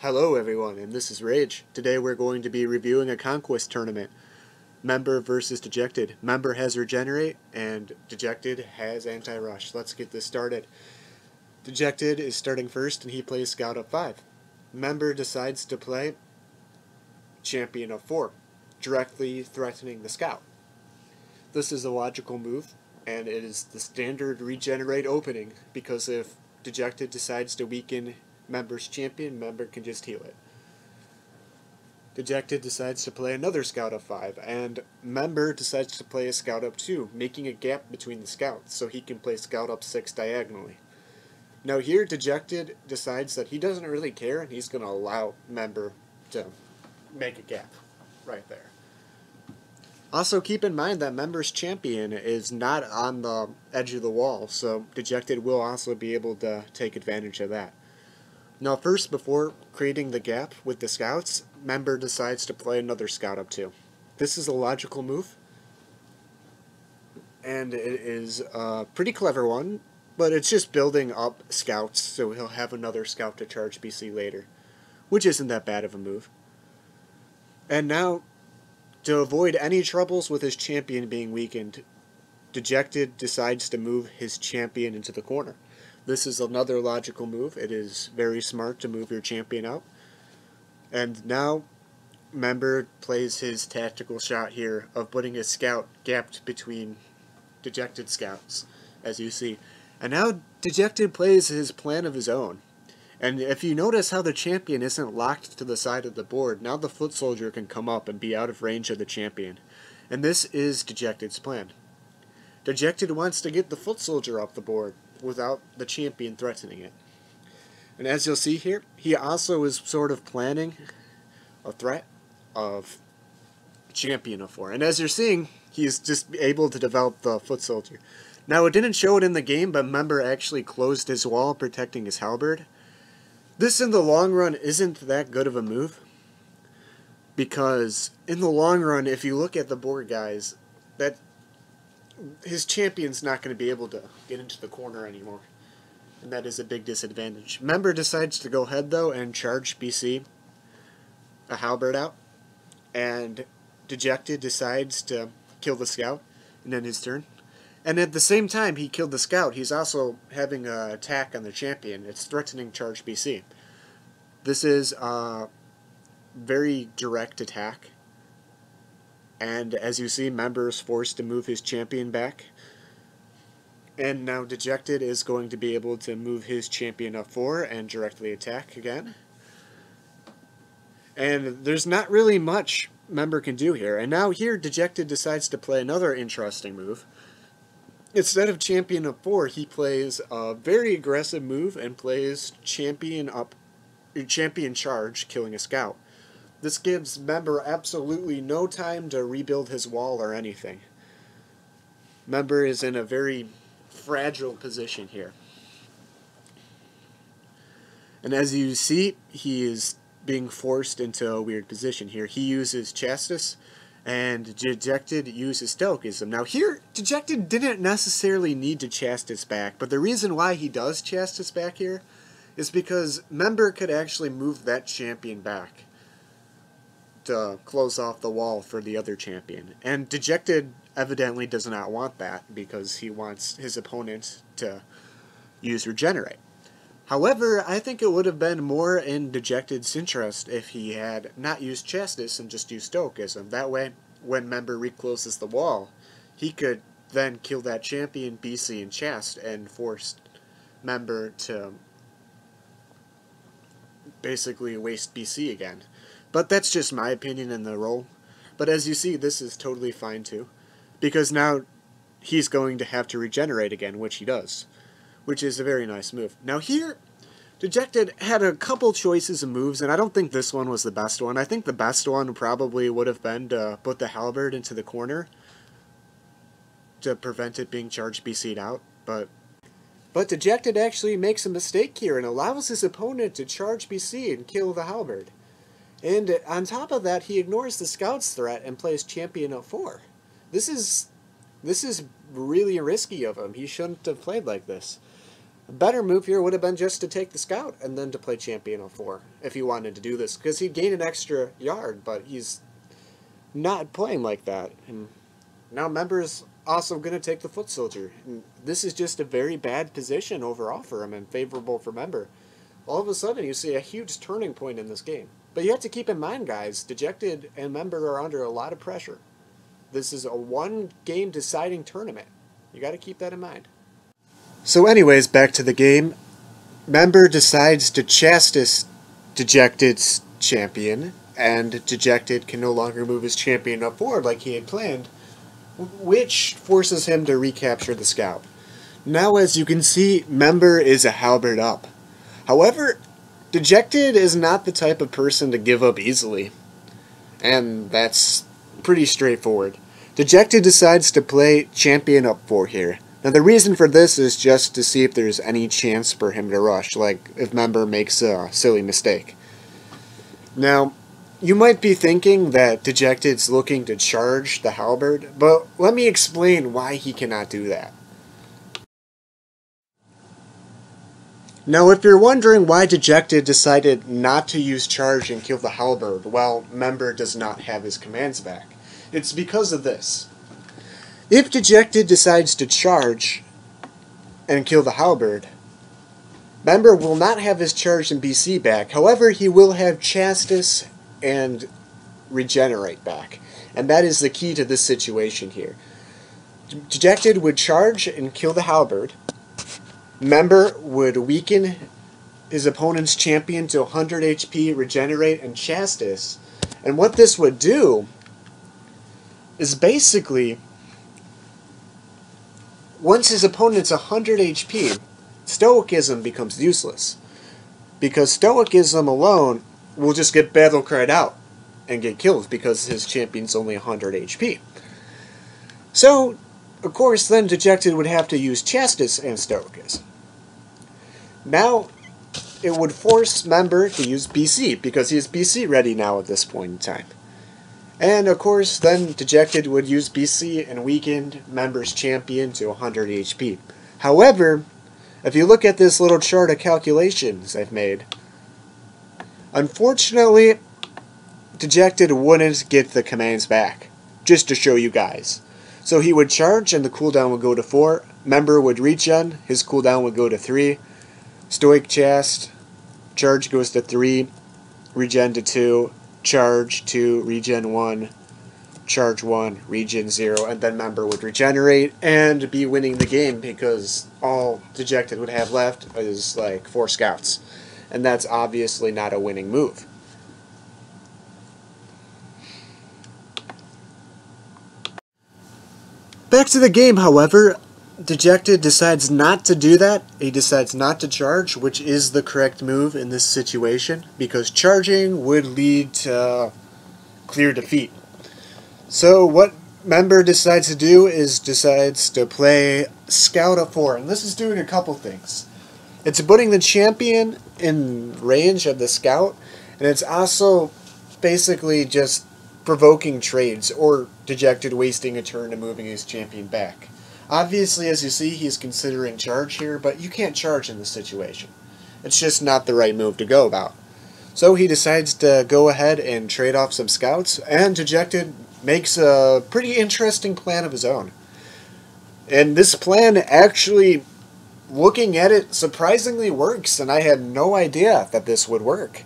Hello everyone, and this is Rage. Today we're going to be reviewing a Conquest tournament. Memberr versus Dejected. Memberr has Regenerate, and Dejected has Anti-Rush. Let's get this started. Dejected is starting first, and he plays Scout up 5. Memberr decides to play Champion up 4, directly threatening the Scout. This is a logical move, and it is the standard Regenerate opening, because if Dejected decides to weaken Memberr's champion, Memberr can just heal it. Dejected decides to play another Scout up 5, and Memberr decides to play a Scout up 2, making a gap between the Scouts, so he can play Scout up 6 diagonally. Now here, Dejected decides that he doesn't really care, and he's going to allow Memberr to make a gap right there. Also, keep in mind that Memberr's champion is not on the edge of the wall, so Dejected will also be able to take advantage of that. Now first, before creating the gap with the Scouts, Memberr decides to play another Scout up 2. This is a logical move, and it is a pretty clever one, but it's just building up Scouts, so he'll have another Scout to charge BC later, which isn't that bad of a move. And now, to avoid any troubles with his champion being weakened, Dejected decides to move his champion into the corner. This is another logical move. It is very smart to move your champion out. And now, Memberr plays his tactical shot here of putting a Scout gapped between Dejected Scouts, as you see. And now, Dejected plays his plan of his own. And if you notice how the champion isn't locked to the side of the board, now the foot soldier can come up and be out of range of the champion. And this is Dejected's plan. Dejected wants to get the foot soldier off the board without the champion threatening it. And as you'll see here, he also is sort of planning a threat of champion of 4. And as you're seeing, he's just able to develop the foot soldier. Now, it didn't show it in the game, but Memberr actually closed his wall, protecting his halberd. This, in the long run, isn't that good of a move, because in the long run, if you look at the board, guys, that his champion's not going to be able to get into the corner anymore, and that is a big disadvantage. Memberr decides to go ahead, though, and charge BC a halberd out, and Dejected decides to kill the Scout, and then his turn. And at the same time he killed the Scout, he's also having an attack on the champion. It's threatening charge BC. This is a very direct attack. And as you see, Memberr is forced to move his champion back. And now Dejected is going to be able to move his champion up 4 and directly attack again. And there's not really much Memberr can do here. And now here, Dejected decides to play another interesting move. Instead of champion up 4, he plays a very aggressive move and plays champion charge, killing a Scout. This gives Memberr absolutely no time to rebuild his wall or anything. Memberr is in a very fragile position here. And as you see, he is being forced into a weird position here. He uses Chastis, and Dejected uses Stoicism. Now here, Dejected didn't necessarily need to Chastis back, but the reason why he does Chastis back here is because Memberr could actually move that champion back to close off the wall for the other champion. And Dejected evidently does not want that, because he wants his opponent to use Regenerate. However, I think it would have been more in Dejected's interest if he had not used Chastis and just used Stoicism. That way, when Memberr recloses the wall, he could then kill that champion, BC, and Chast, and force Memberr to basically waste BC again. But that's just my opinion in the role. But as you see, this is totally fine too, because now he's going to have to regenerate again, which he does, which is a very nice move. Now here, Dejected had a couple choices of moves, and I don't think this one was the best one. I think the best one probably would have been to put the halberd into the corner to prevent it being charged BC'd out, but Dejected actually makes a mistake here and allows his opponent to charge BC and kill the halberd. And on top of that, he ignores the Scout's threat and plays champion up 4. This is really risky of him. He shouldn't have played like this. A better move here would have been just to take the scout and then to play champion of 4 if he wanted to do this, because he'd gain an extra yard, but he's not playing like that. And now Member's also going to take the foot soldier. And this is just a very bad position overall for him and favorable for Memberr. All of a sudden you see a huge turning point in this game. But you have to keep in mind, guys, Dejected and Memberr are under a lot of pressure. This is a one-game deciding tournament. You got to keep that in mind. So anyways, back to the game. Memberr decides to chastise Dejected's champion, and Dejected can no longer move his champion up forward like he had planned, which forces him to recapture the scout. Now, as you can see, Memberr is a halberd up. However, Dejected is not the type of person to give up easily, and that's pretty straightforward. Dejected decides to play champion up 4 here. Now the reason for this is just to see if there's any chance for him to rush, like if Memberr makes a silly mistake. Now, you might be thinking that Dejected's looking to charge the halberd, but let me explain why he cannot do that. Now, if you're wondering why Dejected decided not to use charge and kill the halberd while Memberr does not have his commands back, it's because of this. If Dejected decides to charge and kill the halberd, Memberr will not have his charge and BC back. However, he will have chastise and regenerate back. And that is the key to this situation here. Dejected would charge and kill the halberd. Memberr would weaken his opponent's champion to 100 HP, regenerate, and chastise. And what this would do is basically, once his opponent's 100 HP, Stoicism becomes useless. Because Stoicism alone will just get battle cried out and get killed because his champion's only 100 HP. So, of course, then Dejected would have to use Chastis and Stoicism. Now, it would force Memberr to use BC, because he is BC ready now at this point in time. And, of course, then Dejected would use BC and weaken Memberr's champion to 100 HP. However, if you look at this little chart of calculations I've made, unfortunately, Dejected wouldn't get the commands back, just to show you guys. So he would charge and the cooldown would go to 4, Memberr would regen, his cooldown would go to 3, Stoic Chast, charge goes to 3, regen to 2, charge 2, regen 1, charge 1, regen 0, and then Memberr would regenerate and be winning the game because all Dejected would have left is like 4 scouts. And that's obviously not a winning move. Back to the game, however, Dejected decides not to do that. He decides not to charge, which is the correct move in this situation, because charging would lead to clear defeat. So what Memberr decides to do is decides to play Scout of 4, and this is doing a couple things. It's putting the champion in range of the Scout, and it's also basically just provoking trades, or Dejected wasting a turn and moving his champion back. Obviously, as you see, he's considering charge here, but you can't charge in this situation. It's just not the right move to go about. So he decides to go ahead and trade off some scouts, and Dejected makes a pretty interesting plan of his own. And this plan actually, looking at it, surprisingly works, and I had no idea that this would work.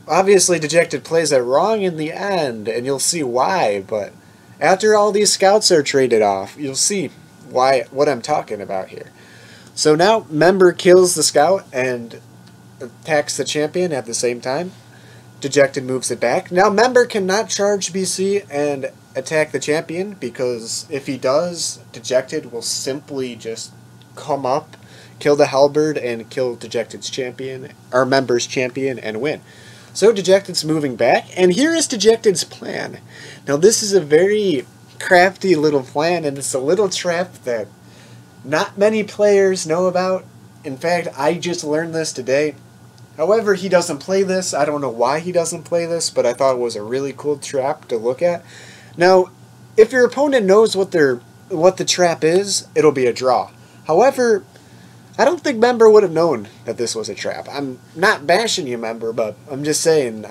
Obviously, Dejected plays it wrong in the end, and you'll see why, but after all these scouts are traded off, you'll see what I'm talking about here. So now, Memberr kills the scout and attacks the champion at the same time. Dejected moves it back. Now, Memberr cannot charge BC and attack the champion, because if he does, Dejected will simply just come up, kill the halberd, and kill Dejected's champion, or Memberr's champion, and win. So Dejected's moving back, and here is Dejected's plan. Now this is a very crafty little plan, and it's a little trap that not many players know about. In fact, I just learned this today. However, he doesn't play this. I don't know why he doesn't play this, but I thought it was a really cool trap to look at. Now, if your opponent knows what the trap is, it'll be a draw. However, I don't think Memberr would have known that this was a trap. I'm not bashing you, Memberr, but I'm just saying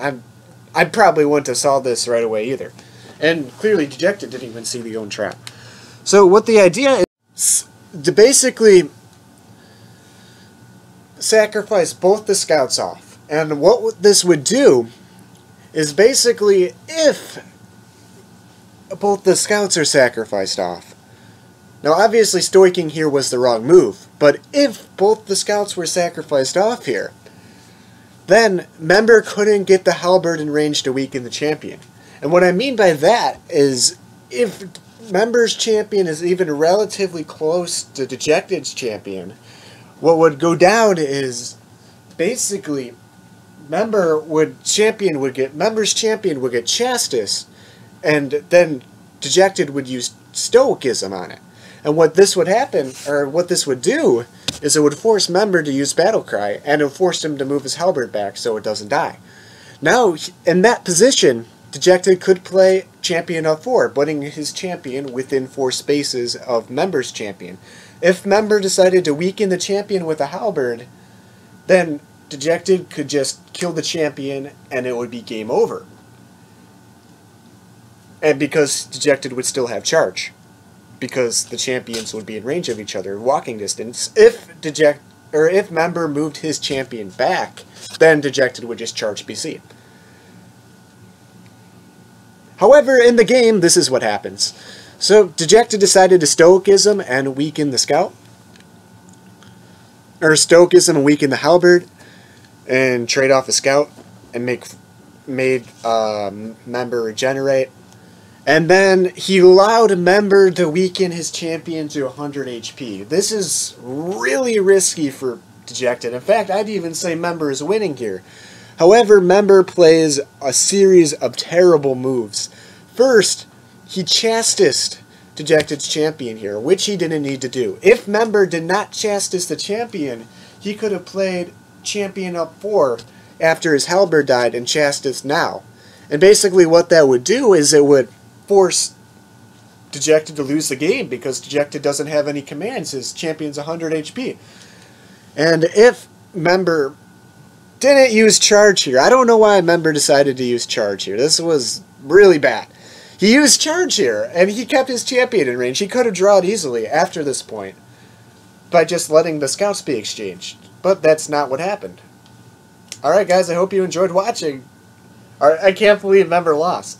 I probably wouldn't have saw this right away either. And clearly Dejected didn't even see the own trap. So what the idea is to basically sacrifice both the scouts off. And what this would do is basically, if both the scouts are sacrificed off. Now obviously stoiking here was the wrong move, but if both the scouts were sacrificed off here, then Memberr couldn't get the halberd in range to weaken the champion. And what I mean by that is, if Memberr's champion is even relatively close to Dejected's champion, what would go down is basically Memberr's champion would get Chastis, and then Dejected would use Stoicism on it. And what this would happen, or what this would do, is it would force Memberr to use Battle Cry, and it would force him to move his halberd back so it doesn't die. Now, in that position, Dejected could play champion of 4, putting his champion within 4 spaces of Memberr's champion. If Memberr decided to weaken the champion with a halberd, then Dejected could just kill the champion and it would be game over. And because Dejected would still have charge, because the champions would be in range of each other, walking distance. If Memberr moved his champion back, then Dejected would just charge BC. However, in the game, this is what happens. So Dejected decided to Stoicism and weaken the scout, or Stoicism and weaken the halberd, and trade off a scout and made Memberr regenerate. And then he allowed Memberr to weaken his champion to 100 HP. This is really risky for Dejected. In fact, I'd even say Memberr is winning here. However, Memberr plays a series of terrible moves. First, he chastised Dejected's champion here, which he didn't need to do. If Memberr did not chastise the champion, he could have played champion up 4 after his halberd died and chastised now. And basically what that would do is it would force Dejected to lose the game, because Dejected doesn't have any commands. His champion's 100 HP. And if Memberr didn't use charge here, I don't know why Memberr decided to use charge here. This was really bad. He used charge here, and he kept his champion in range. He could have drawn easily after this point by just letting the scouts be exchanged. But that's not what happened. Alright guys, I hope you enjoyed watching. I can't believe Memberr lost.